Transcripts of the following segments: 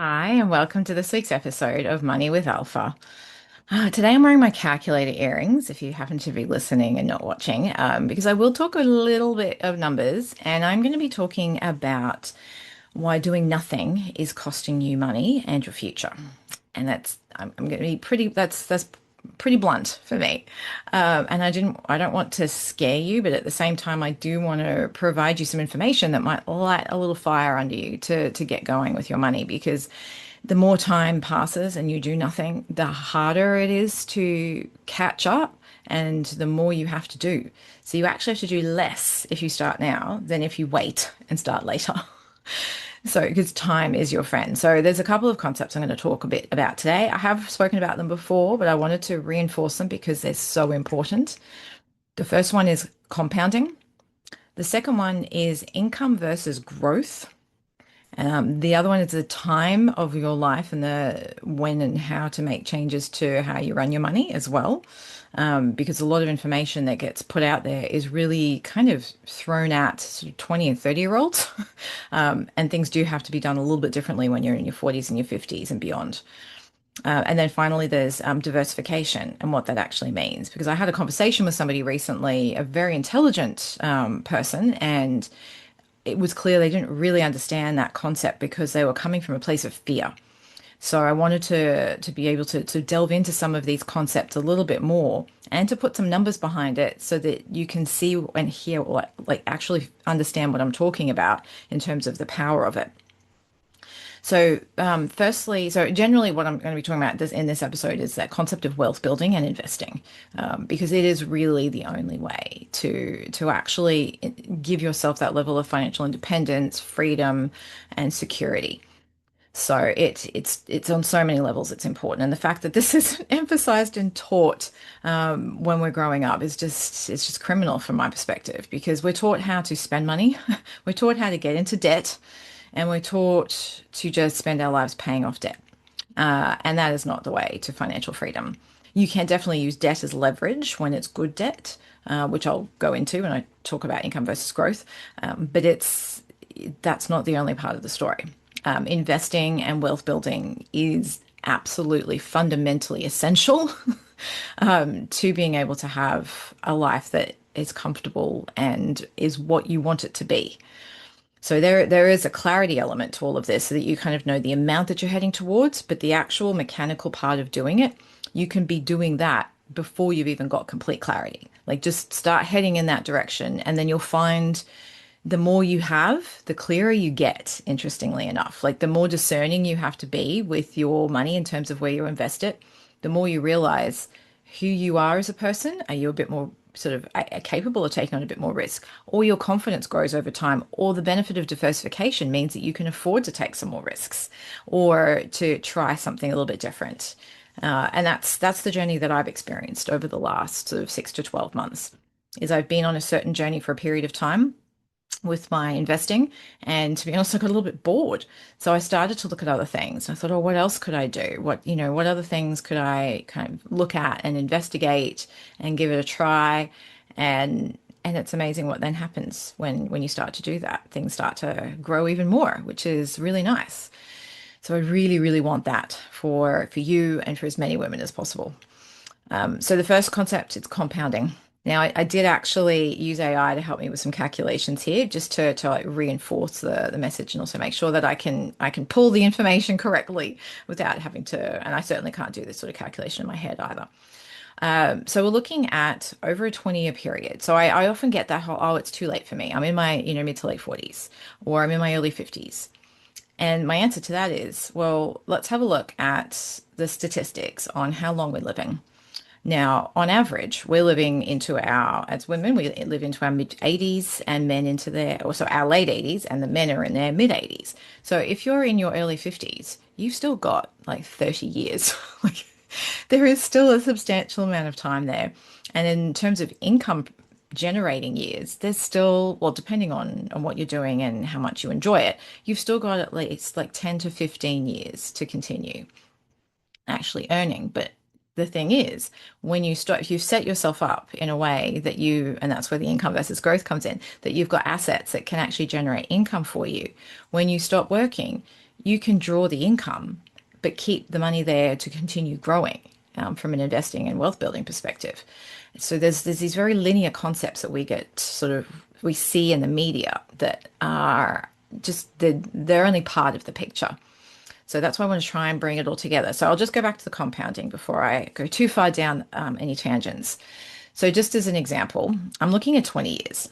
Hi, and welcome to this week's episode of Money with Alpha. Today I'm wearing my calculator earrings, if you happen to be listening and not watching, because I will talk a little bit of numbers, and I'm going to be talking about why doing nothing is costing you money and your future. And I'm going to be that's pretty blunt for me. And I don't want to scare you, but at the same time, I do want to provide you some information that might light a little fire under you to get going with your money, because the more time passes and you do nothing, the harder it is to catch up and the more you have to do. So you actually have to do less if you start now than if you wait and start later. So, because time is your friend. So, there's a couple of concepts I'm going to talk a bit about today. I have spoken about them before, but I wanted to reinforce them because they're so important. The first one is compounding. The second one is income versus growth. The other one is the time of your life and the when and how to make changes to how you run your money as well. Because a lot of information that gets put out there is really kind of thrown at sort of 20 and 30-year-olds. And things do have to be done a little bit differently when you're in your 40s and your 50s and beyond. And then finally, there's diversification and what that actually means. Because I had a conversation with somebody recently, a very intelligent person, and it was clear they didn't really understand that concept because they were coming from a place of fear. So I wanted to be able to delve into some of these concepts a little bit more and to put some numbers behind it so that you can see and hear what, like, actually understand what I'm talking about in terms of the power of it. So, firstly, so generally, what I'm going to be talking about in this episode is that concept of wealth building and investing, because it is really the only way to actually give yourself that level of financial independence, freedom, and security. So it's on so many levels it's important, and the fact that this is emphasized and taught when we're growing up is just it's just criminal from my perspective, because we're taught how to spend money, we're taught how to get into debt, and we're taught to just spend our lives paying off debt. And that is not the way to financial freedom. You can definitely use debt as leverage when it's good debt, which I'll go into when I talk about income versus growth. But that's not the only part of the story. Investing and wealth building is absolutely fundamentally essential to being able to have a life that is comfortable and is what you want it to be. So there is a clarity element to all of this so that you kind of know the amount that you're heading towards, but the actual mechanical part of doing it, you can be doing that before you've even got complete clarity. Like, just start heading in that direction, and then you'll find the more you have, the clearer you get, interestingly enough. Like, the more discerning you have to be with your money in terms of where you invest it, the more you realize who you are as a person. Are you a bit more sort of capable of taking on a bit more risk, or your confidence grows over time, or the benefit of diversification means that you can afford to take some more risks or to try something a little bit different. And that's the journey that I've experienced over the last sort of 6 to 12 months. Is I've been on a certain journey for a period of time with my investing. And to be honest, I got a little bit bored. So I started to look at other things. I thought, oh, what else could I do? What other things could I kind of look at and investigate and give it a try? And it's amazing what then happens when you start to do that. Things start to grow even more, which is really nice. So I really, really want that for you and for as many women as possible. So the first concept is compounding. Now, I did actually use AI to help me with some calculations here, just to like reinforce the message and also make sure that I can pull the information correctly without having to, and I certainly can't do this sort of calculation in my head either. So we're looking at over a 20-year period. So I often get that whole, oh, it's too late for me. I'm in my, mid to late 40s, or I'm in my early 50s. And my answer to that is, well, let's have a look at the statistics on how long we're living. Now, on average, we're living into as women, we live into our mid 80s and men into also our late 80s, and the men are in their mid 80s. So if you're in your early 50s, you've still got like 30 years. Like, there is still a substantial amount of time there. And in terms of income generating years, there's still, well, depending on what you're doing and how much you enjoy it, you've still got at least like 10 to 15 years to continue actually earning. But the thing is, when you start, if you set yourself up in a way that and that's where the income versus growth comes in, that you've got assets that can actually generate income for you. When you stop working, you can draw the income, but keep the money there to continue growing from an investing and wealth building perspective. So there's these very linear concepts that we see in the media that are just they're only part of the picture. So that's why I want to try and bring it all together. So I'll just go back to the compounding before I go too far down any tangents. So just as an example, I'm looking at 20 years.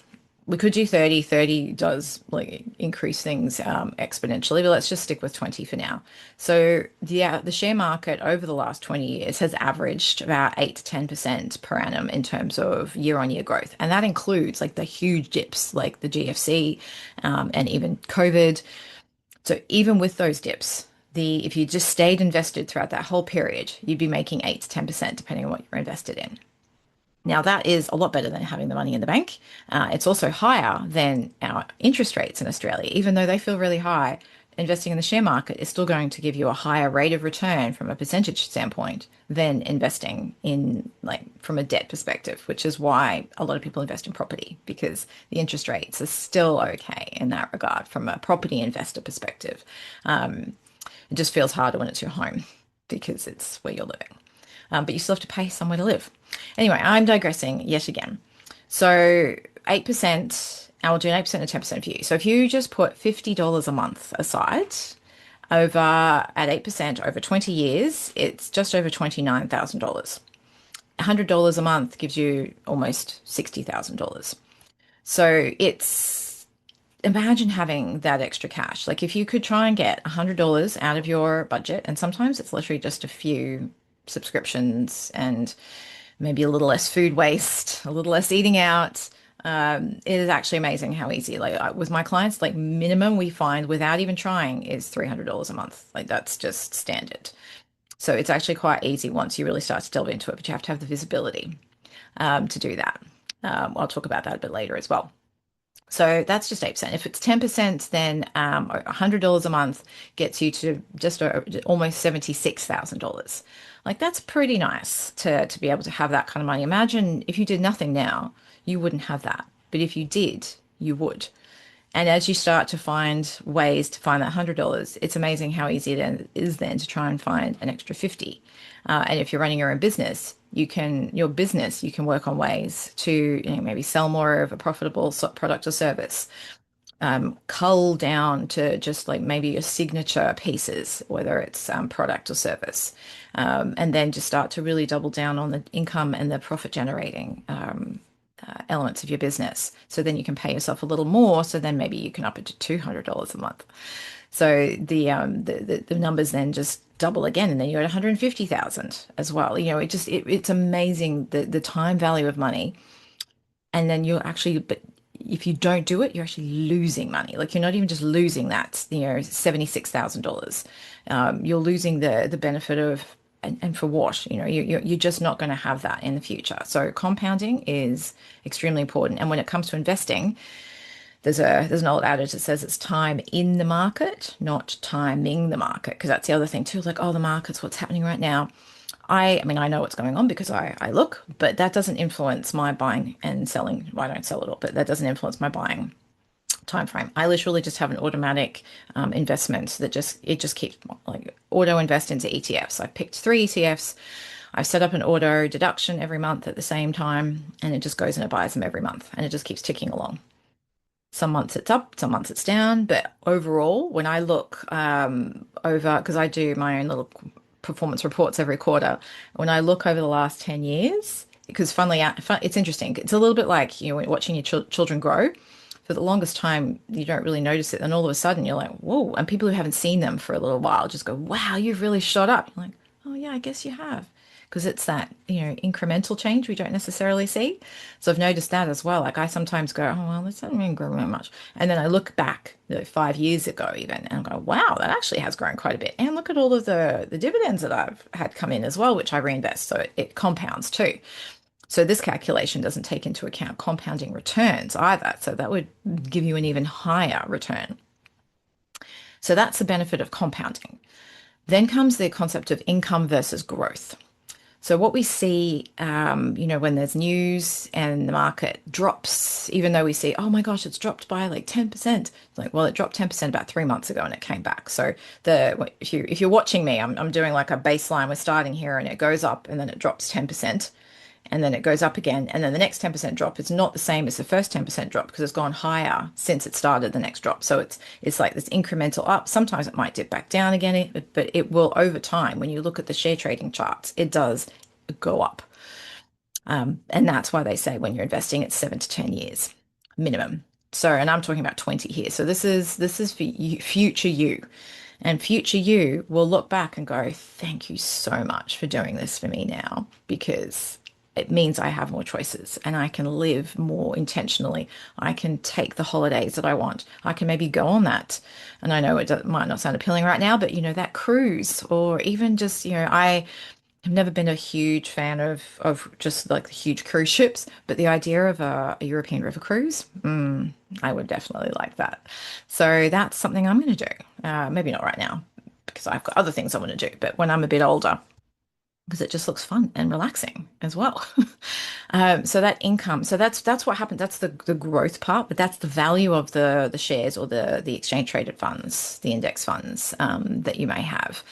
We could do 30. 30 does like increase things exponentially, but let's just stick with 20 for now. So the share market over the last 20 years has averaged about 8 to 10% per annum in terms of year on year growth. And that includes like the huge dips like the GFC and even COVID. So even with those dips, the if you just stayed invested throughout that whole period, you'd be making 8 to 10% depending on what you're invested in. Now, that is a lot better than having the money in the bank. It's also higher than our interest rates in Australia. Even though they feel really high, investing in the share market is still going to give you a higher rate of return from a percentage standpoint than investing in, like, from a debt perspective, which is why a lot of people invest in property because the interest rates are still okay in that regard from a property investor perspective. It just feels harder when it's your home because it's where you're living. But you still have to pay somewhere to live. Anyway, I'm digressing yet again. So 8%, I will do an 8% and 10% for you. So if you just put $50 a month aside over at 8% over 20 years, it's just over $29,000. $100 a month gives you almost $60,000. So it's imagine having that extra cash. Like if you could try and get $100 out of your budget, and sometimes it's literally just a few subscriptions and maybe a little less food waste, a little less eating out. It is actually amazing how easy, with my clients, like minimum we find without even trying is $300 a month. Like that's just standard. So it's actually quite easy once you really start to delve into it, but you have to have the visibility to do that. I'll talk about that a bit later as well. So that's just 8%. If it's 10%, then $100 a month gets you to just almost $76,000. Like that's pretty nice to be able to have that kind of money. Imagine if you did nothing now, you wouldn't have that. But if you did, you would. And as you start to find ways to find that $100, it's amazing how easy it is then to try and find an extra 50. And if you're running your own business, you can work on ways to maybe sell more of a profitable product or service, cull down to just like maybe your signature pieces, whether it's product or service, and then just start to really double down on the income and the profit generating elements of your business. So then you can pay yourself a little more. So then maybe you can up it to $200 a month. So the numbers then just double again, and then you're at 150,000 as well. It's amazing the time value of money. And then but if you don't do it, you're actually losing money. Like you're not even just losing that, $76,000. You're losing the benefit of, and for what? You're just not going to have that in the future. So compounding is extremely important. And when it comes to investing, there's an old adage that says it's time in the market, not timing the market, because that's the other thing too. Like, oh, the market's what's happening right now. I mean, I know what's going on because I look, but that doesn't influence my buying and selling. Well, I don't sell at all, but that doesn't influence my buying time frame. I literally just have an automatic investment that just keeps like auto invest into ETFs. I've picked 3 ETFs. I've set up an auto deduction every month at the same time, and it just goes and it buys them every month, and it just keeps ticking along. Some months it's up, some months it's down, but overall, when I look over, because I do my own little performance reports every quarter, when I look over the last 10 years, because it's interesting. It's a little bit like, watching your children grow. For the longest time, you don't really notice it. And all of a sudden, you're like, whoa. And people who haven't seen them for a little while just go, wow, you've really shot up. You're like, oh, yeah, I guess you have. Because it's that, incremental change we don't necessarily see. So I've noticed that as well. Like I sometimes go, oh, well, this hasn't been growing that much. And then I look back 5 years ago even and I go, wow, that actually has grown quite a bit. And look at all of the dividends that I've had come in as well, which I reinvest. So it compounds too. So this calculation doesn't take into account compounding returns either. So that would give you an even higher return. So that's the benefit of compounding. Then comes the concept of income versus growth. So what we see, when there's news and the market drops, even though we see, oh my gosh, it's dropped by like 10%. It's like, well, it dropped 10% about 3 months ago and it came back. So if you're watching me, I'm doing like a baseline. We're starting here and it goes up and then it drops 10%. And then it goes up again, and then the next 10% drop is not the same as the first 10% drop because it's gone higher since it started the next drop. So it's like this incremental up. Sometimes it might dip back down again, but it will over time. When you look at the share trading charts, it does go up. And that's why they say when you're investing, it's 7 to 10 years minimum. So, and I'm talking about 20 here. So this is for you, future you. And future you will look back and go, thank you so much for doing this for me now, because it means I have more choices and I can live more intentionally. I can take the holidays that I want. I can maybe go on that. And I know might not sound appealing right now, but that cruise, or even just, I've never been a huge fan of just like the huge cruise ships, but the idea of a European river cruise, I would definitely like that. So that's something I'm going to do. Maybe not right now because I've got other things I want to do, but when I'm a bit older, because it just looks fun and relaxing as well. So that income, so that's what happened. That's the growth part, but that's the value of the shares or the exchange traded funds, the index funds that you may have.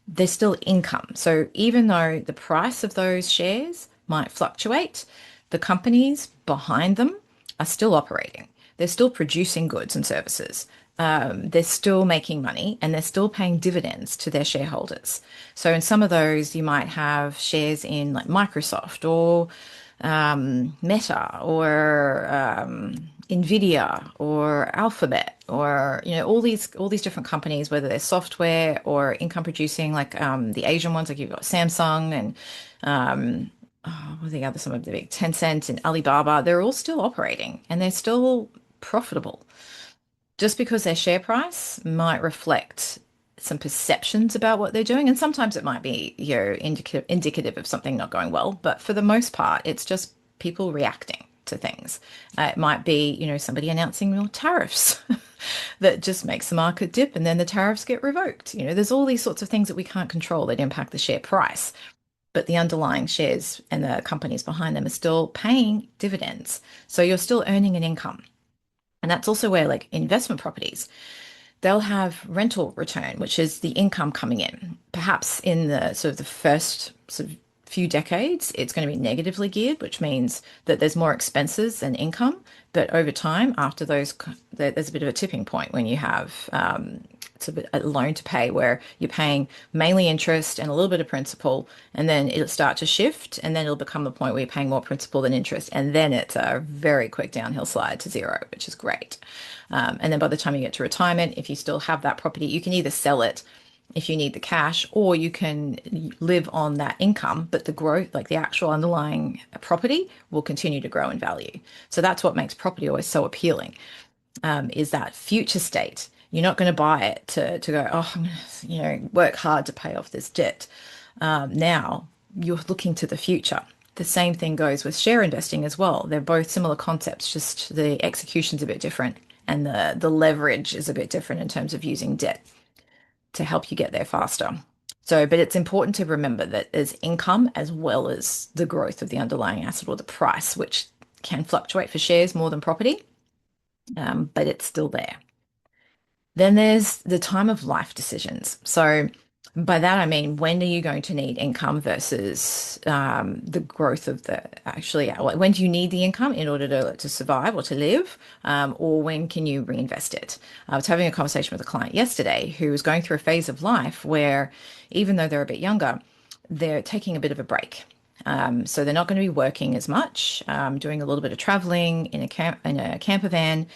There's still income. So even though the price of those shares might fluctuate, the companies behind them are still operating. They're still producing goods and services. They're still making money and they're still paying dividends to their shareholders. So in some of those, you might have shares in like Microsoft or Meta or Nvidia or Alphabet or all these different companies, whether they're software or income producing, like the Asian ones, like you've got Samsung and what are the other some of the big Tencent and Alibaba. They're all still operating and they're still profitable. Just because their share price might reflect some perceptions about what they're doing, and sometimes it might be, indicative of something not going well, but for the most part, it's just people reacting to things. It might be, somebody announcing more tariffs that just makes the market dip and then the tariffs get revoked. There's all these sorts of things that we can't control that impact the share price, but the underlying shares and the companies behind them are still paying dividends. So you're still earning an income. And that's also where, like investment properties, they'll have rental return, which is the income coming in. Perhaps in the sort of the first sort of few decades, it's going to be negatively geared, which means that there's more expenses than income. But over time, after those, there's a bit of a tipping point when you have it's a loan to pay where you're paying mainly interest and a little bit of principal, and then it'll start to shift, and then it'll become the point where you're paying more principal than interest, and then it's a very quick downhill slide to zero, which is great. And then by the time you get to retirement, if you still have that property, you can either sell it if you need the cash, or you can live on that income, but the growth, like the actual underlying property, will continue to grow in value. So that's what makes property always so appealing, is that future state. You're not going to buy it to go, oh, I'm going to, work hard to pay off this debt. Now you're looking to the future. The same thing goes with share investing as well. They're both similar concepts, just the execution's a bit different and the leverage is a bit different in terms of using debt to help you get there faster. So, but it's important to remember that there's income as well as the growth of the underlying asset or the price, which can fluctuate for shares more than property, but it's still there. Then there's the time of life decisions. So by that, I mean, when are you going to need income versus the growth of when do you need the income in order to survive or to live? Or when can you reinvest it? I was having a conversation with a client yesterday who was going through a phase of life where even though they're a bit younger, they're taking a bit of a break. So they're not going to be working as much, doing a little bit of traveling in a camper van.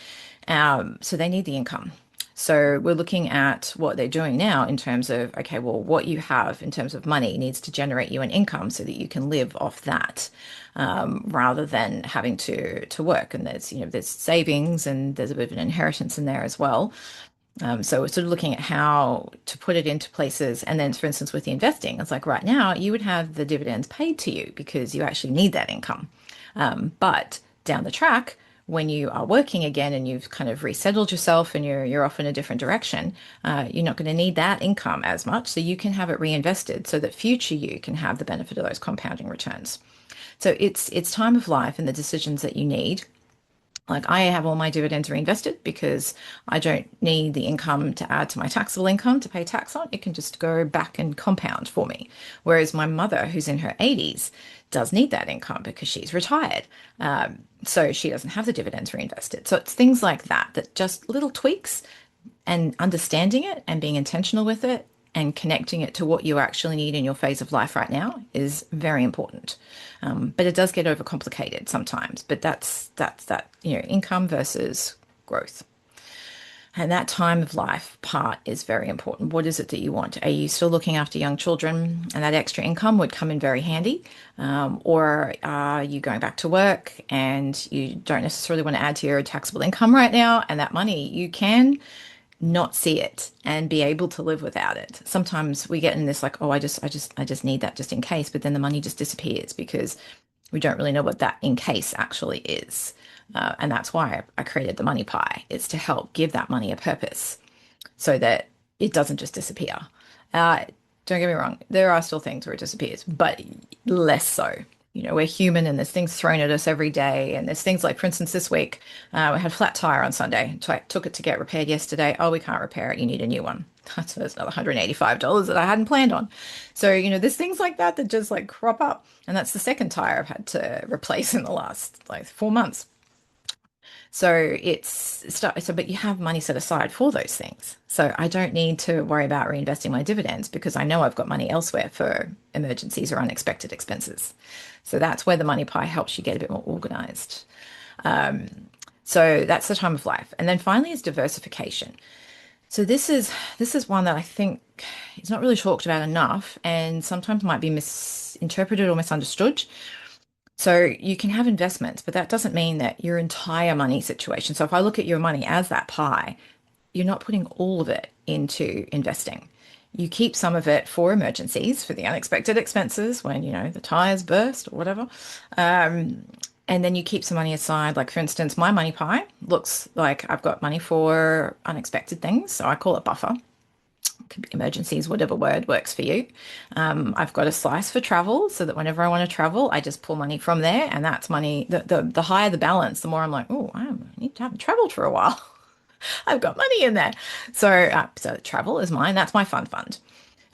So they need the income. So we're looking at what they're doing now in terms of, okay, well, what you have in terms of money needs to generate you an income so that you can live off that, rather than having to work. And there's savings and there's a bit of an inheritance in there as well. So we're sort of looking at how to put it into places. And then, for instance, with the investing, it's like right now you would have the dividends paid to you because you actually need that income. But down the track, when you are working again and you've kind of resettled yourself and you're off in a different direction, you're not going to need that income as much. So you can have it reinvested so that future you can have the benefit of those compounding returns. So it's time of life and the decisions that you need. Like I have all my dividends reinvested because I don't need the income to add to my taxable income to pay tax on. It can just go back and compound for me. Whereas my mother, who's in her 80s, does need that income because she's retired. So she doesn't have the dividends reinvested. So it's things like that, that just little tweaks and understanding it and being intentional with it and connecting it to what you actually need in your phase of life right now is very important. But it does get overcomplicated sometimes. But that's that, income versus growth. And that time of life part is very important. What is it that you want? Are you still looking after young children and that extra income would come in very handy? Or are you going back to work and you don't necessarily want to add to your taxable income right now? And that money, you can not see it and be able to live without it. Sometimes we get in this like, oh, I just need that just in case, but then the money just disappears because we don't really know what that in case actually is. And that's why I created the money pie. It's to help give that money a purpose so that it doesn't just disappear. Uh, don't get me wrong, there are still things where it disappears, but less so. We're human and there's things thrown at us every day. And there's things like, for instance, this week, we had a flat tire on Sunday. So I took it to get repaired yesterday. Oh, we can't repair it. You need a new one. That's another $185 that I hadn't planned on. So, there's things like that that just like crop up. And that's the second tire I've had to replace in the last like 4 months. So but you have money set aside for those things. So I don't need to worry about reinvesting my dividends because I know I've got money elsewhere for emergencies or unexpected expenses. So that's where the money pie helps you get a bit more organized. So that's the time of life. And then finally is diversification. So this is one that I think is not really talked about enough and sometimes might be misinterpreted or misunderstood. So you can have investments, but that doesn't mean that your entire money situation. So if I look at your money as that pie, you're not putting all of it into investing. You keep some of it for emergencies, for the unexpected expenses when, the tires burst or whatever. And then you keep some money aside. Like, for instance, my money pie looks like I've got money for unexpected things. So I call it buffer. Could be emergencies, whatever word works for you. I've got a slice for travel so that whenever I want to travel, I just pull money from there. And that's money, the higher the balance, the more I'm like, oh, I need to have traveled for a while. I've got money in there. So travel is mine. That's my fund.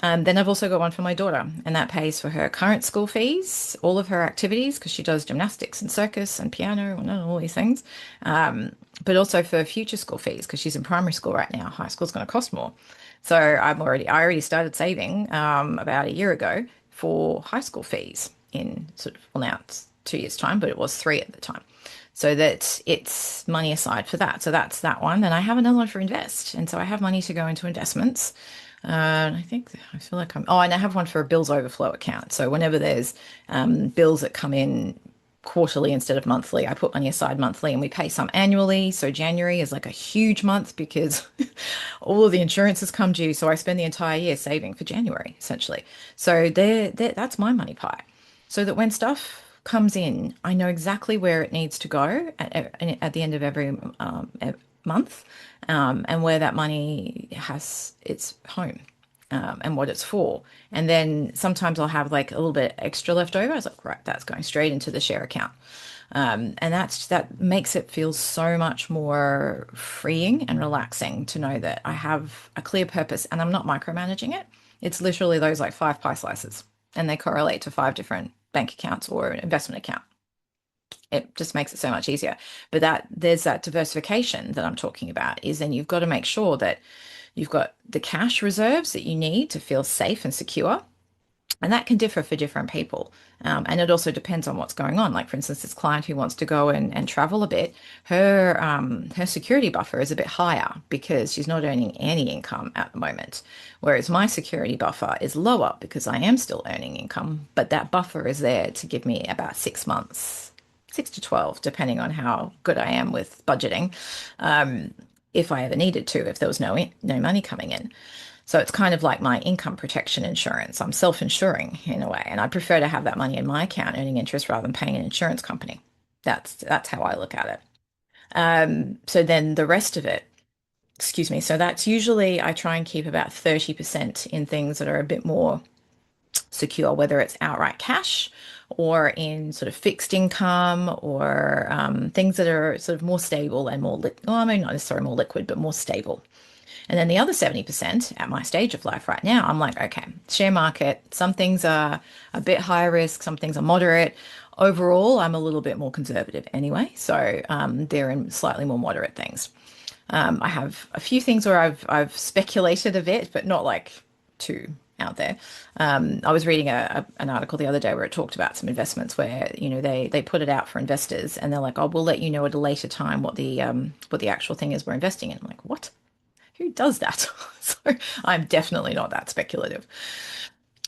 Then I've also got one for my daughter, and that pays for her current school fees, all of her activities, because she does gymnastics and circus and piano and all these things. But also for future school fees, because she's in primary school right now. High school's going to cost more. So I already started saving about a year ago for high school fees in sort of, well, now it's 2 years' time, but it was three at the time. So that it's money aside for that. So that's that one. Then I have another one for invest. And so I have money to go into investments. I feel like and I have one for a bills overflow account. So whenever there's bills that come in quarterly instead of monthly, I put money aside monthly and we pay some annually. So January is like a huge month because all of the insurances come due. So I spend the entire year saving for January, essentially. So that's my money pie. So that when stuff comes in, I know exactly where it needs to go at the end of every month, and where that money has its home, and what it's for. And then sometimes I'll have like a little bit extra left over. I was like, right, that's going straight into the share account. And that makes it feel so much more freeing and relaxing to know that I have a clear purpose and I'm not micromanaging it. It's literally those like five pie slices and they correlate to five different bank accounts or an investment account. It just makes it so much easier. But there's that diversification that I'm talking about is then you've got to make sure that you've got the cash reserves that you need to feel safe and secure. And that can differ for different people. And it also depends on what's going on. Like, for instance, this client who wants to go and travel a bit, her security buffer is a bit higher because she's not earning any income at the moment. Whereas my security buffer is lower because I am still earning income, but that buffer is there to give me about 6 months, 6 to 12, depending on how good I am with budgeting, if I ever needed to, if there was no money coming in. So it's kind of like my income protection insurance. I'm self-insuring in a way, and I prefer to have that money in my account earning interest rather than paying an insurance company. That's how I look at it. So then the rest of it, excuse me. So that's usually I try and keep about 30% in things that are a bit more secure, whether it's outright cash or in sort of fixed income or things that are sort of more stable and more, well, I mean, not necessarily more liquid, but more stable. And then the other 70% at my stage of life right now, I'm like, okay, share market, some things are a bit higher risk, some things are moderate. Overall, I'm a little bit more conservative anyway. So they're in slightly more moderate things. I have a few things where I've speculated a bit, but not like too out there. I was reading an article the other day where it talked about some investments where they put it out for investors and they're like, oh, we'll let you know at a later time what the actual thing is we're investing in. I'm like, what? Who does that? So I'm definitely not that speculative.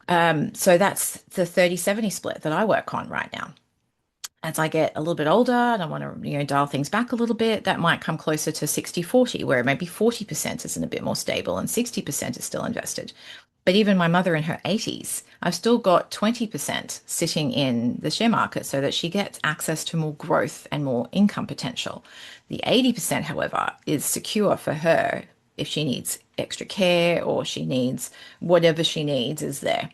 So that's the 30-70 split that I work on right now. As I get a little bit older and I want to, dial things back a little bit, that might come closer to 60-40, where maybe 40% is in a bit more stable and 60% is still invested. But even my mother in her 80s, I've still got 20% sitting in the share market so that she gets access to more growth and more income potential. The 80%, however, is secure for her if she needs extra care or she needs whatever she needs is there.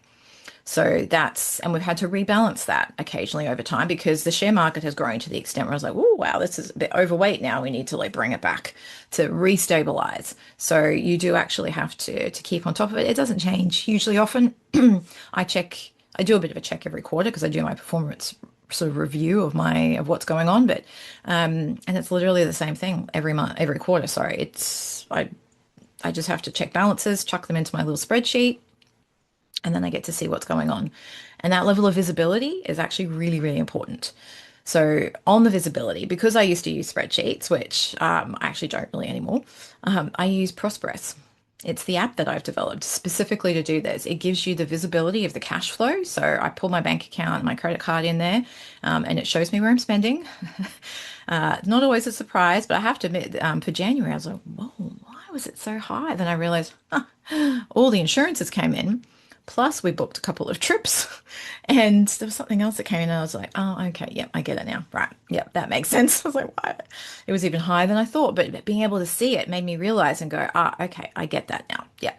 So and we've had to rebalance that occasionally over time because the share market has grown to the extent where I was like, oh, wow, this is a bit overweight now. We need to like bring it back to restabilize. So you do actually have to keep on top of it. It doesn't change hugely often. I check, I do a bit of a check every quarter because I do my performance sort of review of what's going on, but and it's literally the same thing every month, every quarter. Sorry, I just have to check balances, chuck them into my little spreadsheet, and then I get to see what's going on. And that level of visibility is actually really, really important. So, on the visibility, because I used to use spreadsheets, which I actually don't really anymore, I use Prosperous. It's the app that I've developed specifically to do this. It gives you the visibility of the cash flow. So, I pull my bank account, my credit card in there, and it shows me where I'm spending. Not always a surprise, but I have to admit, for January, I was like, whoa, why was it so high? Then I realized, all the insurances came in. Plus, we booked a couple of trips, and there was something else that came in, and I was like, "Oh, okay, yep, I get it now. Right, yep, that makes sense." I was like, "Why?" It was even higher than I thought, but being able to see it made me realize and go, "Ah, okay, I get that now." Yeah,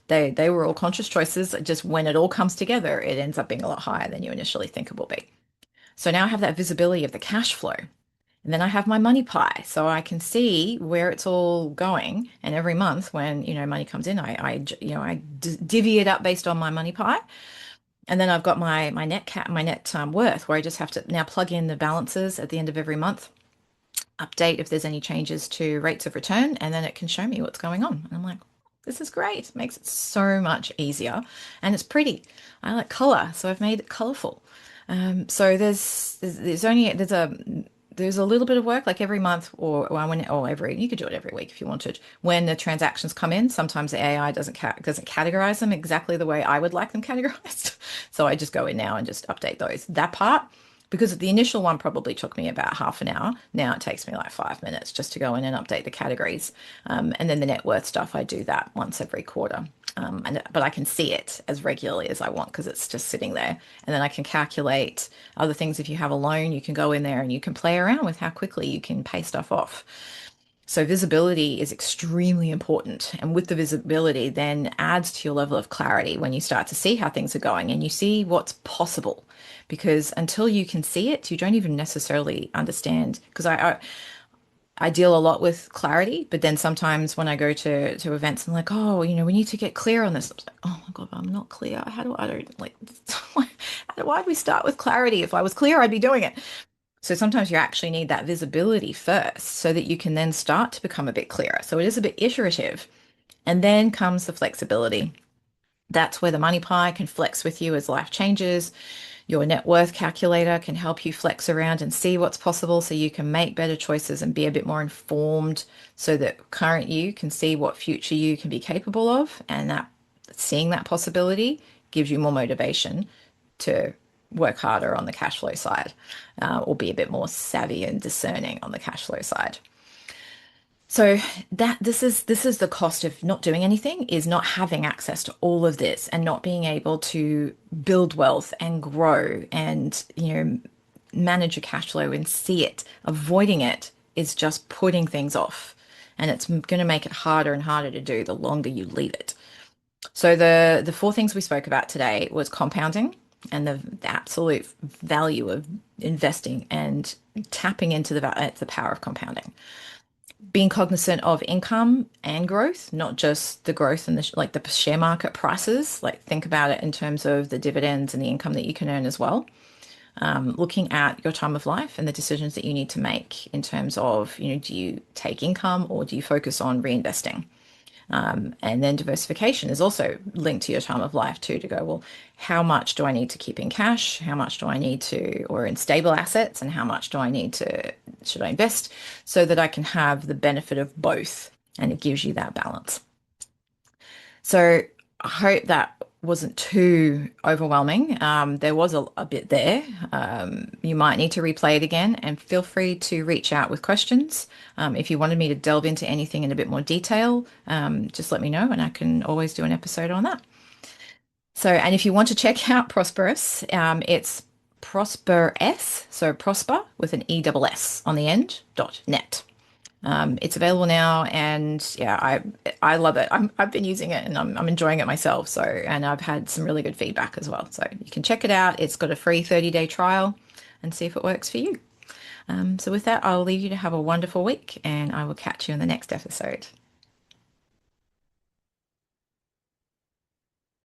they were all conscious choices. Just when it all comes together, it ends up being a lot higher than you initially think it will be. So now I have that visibility of the cash flow. And then I have my money pie, so I can see where it's all going. And every month, when money comes in, I divvy it up based on my money pie. And then I've got my net worth, where I just have to now plug in the balances at the end of every month, update if there's any changes to rates of return, and then it can show me what's going on. And I'm like, this is great. It makes it so much easier, and it's pretty. I like color, so I've made it colorful. So there's a little bit of work like every month or every you could do it every week if you wanted. When the transactions come in, sometimes the AI doesn't categorize them exactly the way I would like them categorized. So I just go in now and just update those. That part, because the initial one probably took me about half an hour. Now it takes me like 5 minutes just to go in and update the categories. And then the net worth stuff, I do that once every quarter. But I can see it as regularly as I want because it's just sitting there. And then I can calculate other things. If you have a loan, you can go in there and you can play around with how quickly you can pay stuff off. So visibility is extremely important. And with the visibility, then adds to your level of clarity when you start to see how things are going and you see what's possible. Because until you can see it, you don't even necessarily understand. Because I deal a lot with clarity, but then sometimes when I go to events, I'm like, oh, we need to get clear on this. I was like, oh my God, I'm not clear. I don't like, why do we start with clarity? If I was clear, I'd be doing it. So sometimes you actually need that visibility first so that you can then start to become a bit clearer. So it is a bit iterative. And then comes the flexibility. That's where the money pie can flex with you as life changes. Your net worth calculator can help you flex around and see what's possible so you can make better choices and be a bit more informed so that current you can see what future you can be capable of. And that seeing that possibility gives you more motivation to work harder on the cash flow side, or be a bit more savvy and discerning on the cash flow side. So that this is the cost of not doing anything, is not having access to all of this and not being able to build wealth and grow and manage your cash flow and see it. Avoiding it is just putting things off. And it's going to make it harder and harder to do the longer you leave it. So the four things we spoke about today was compounding and the absolute value of investing and tapping into the power of compounding. Being cognizant of income and growth, not just the growth in like the share market prices. Like think about it in terms of the dividends and the income that you can earn as well. Looking at your time of life and the decisions that you need to make in terms of, do you take income or do you focus on reinvesting? And then diversification is also linked to your time of life too, to go, well, how much do I need to keep in cash? How much do I need to, or in stable assets? And how much do I need to, should I invest so that I can have the benefit of both? And it gives you that balance. So I hope that wasn't too overwhelming. There was a bit there. You might need to replay it again and feel free to reach out with questions. If you wanted me to delve into anything in a bit more detail, just let me know and I can always do an episode on that. So, and if you want to check out Prosperous, it's Prosperess, so prosper with an ESS on the end, .net. It's available now, and yeah, I love it. I've been using it, and I'm enjoying it myself. So, and I've had some really good feedback as well. So you can check it out. It's got a free 30-day trial, and see if it works for you. So with that, I'll leave you to have a wonderful week, and I will catch you in the next episode.